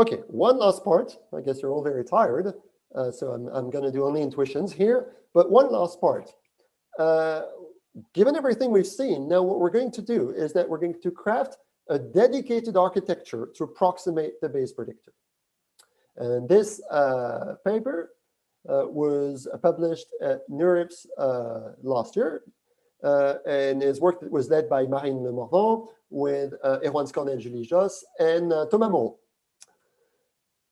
Okay, one last part. I guess you're all very tired, so I'm going to do only intuitions here. But one last part. Given everything we've seen, now what we're going to do is that we're going to craft a dedicated architecture to approximate the Bayes predictor. And this paper was published at NeurIPS last year, and his work was led by Marine Lemorvan with Erwan Scornet, Julie Josse, and Thomas Moll.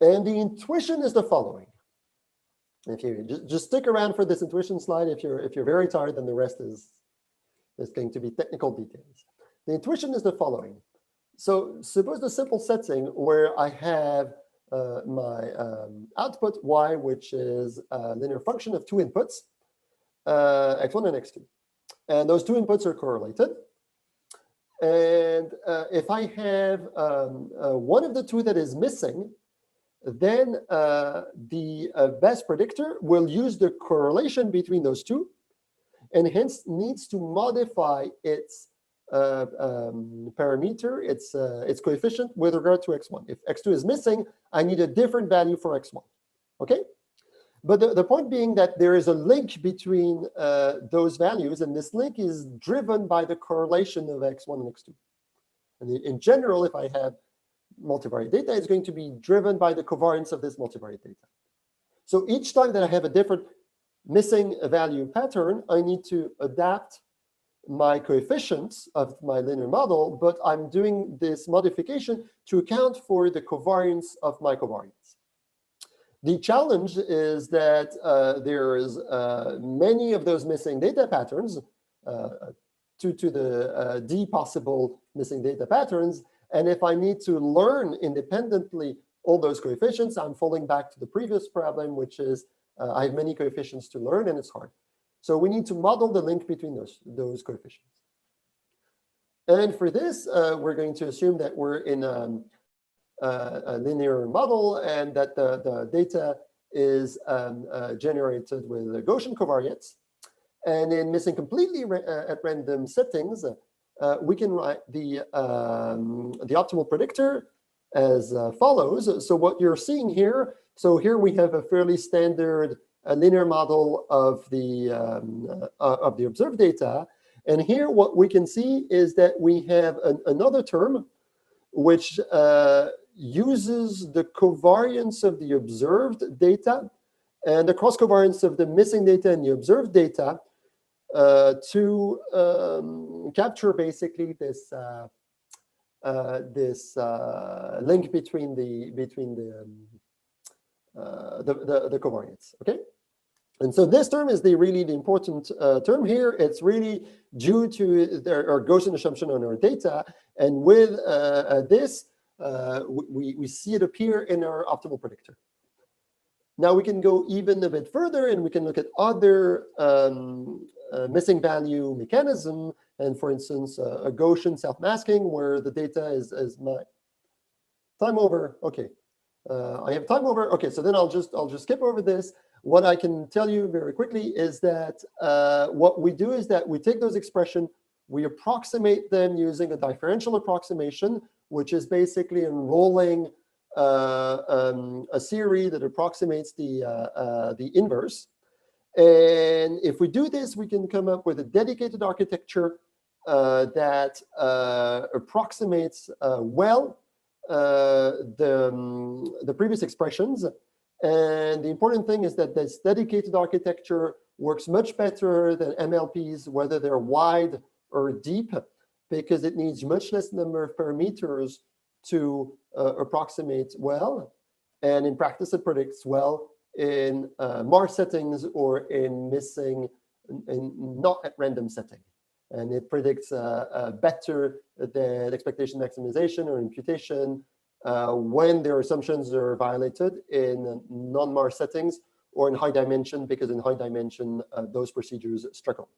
And the intuition is the following. If you just stick around for this intuition slide, if you're very tired, then the rest is going to be technical details. The intuition is the following. So suppose the simple setting where I have my output y, which is a linear function of two inputs, x1 and x2. And those two inputs are correlated. And if I have one of the two that is missing, then the Bayes predictor will use the correlation between those two, and hence needs to modify its parameter, its coefficient with regard to x1. If x2 is missing, I need a different value for x1. Okay? But the point being that there is a link between those values, and this link is driven by the correlation of x1 and x2. And in general, if I have multivariate data, it's going to be driven by the covariance of this multivariate data. So each time that I have a different missing value pattern, I need to adapt my coefficients of my linear model, but I'm doing this modification to account for the covariance of my covariance. The challenge is that there's many of those missing data patterns, to the d possible missing data patterns. And if I need to learn independently all those coefficients, I'm falling back to the previous problem, which is I have many coefficients to learn, and it's hard. So we need to model the link between those coefficients. And for this, we're going to assume that we're in a linear model and that the data is generated with Gaussian covariance. And in missing completely at random settings, we can write the optimal predictor as follows. So what you're seeing here, so here we have a fairly standard linear model of the observed data. And here what we can see is that we have another term which uses the covariance of the observed data and the cross covariance of the missing data and the observed data to capture basically this link between the covariance. Okay, and so this term is really the important term here. It's really due to our Gaussian assumption on our data, and with this, we see it appear in our optimal predictor. Now we can go even a bit further, and we can look at other missing value mechanism, and for instance, a Gaussian self-masking where the data is my time over. Okay, I have time over. Okay, so then I'll just skip over this. What I can tell you very quickly is that what we do is that we take those expressions, we approximate them using a differential approximation, which is basically enrolling a series that approximates the inverse. And if we do this, we can come up with a dedicated architecture that approximates well the previous expressions. And the important thing is that this dedicated architecture works much better than MLPs, whether they're wide or deep, because it needs much less number of parameters to approximate well. And in practice, it predicts well in Mars settings or in missing, not at random setting. And it predicts better than expectation maximization or imputation when their assumptions are violated in non-Mars settings or in high dimension, because in high dimension, those procedures struggle.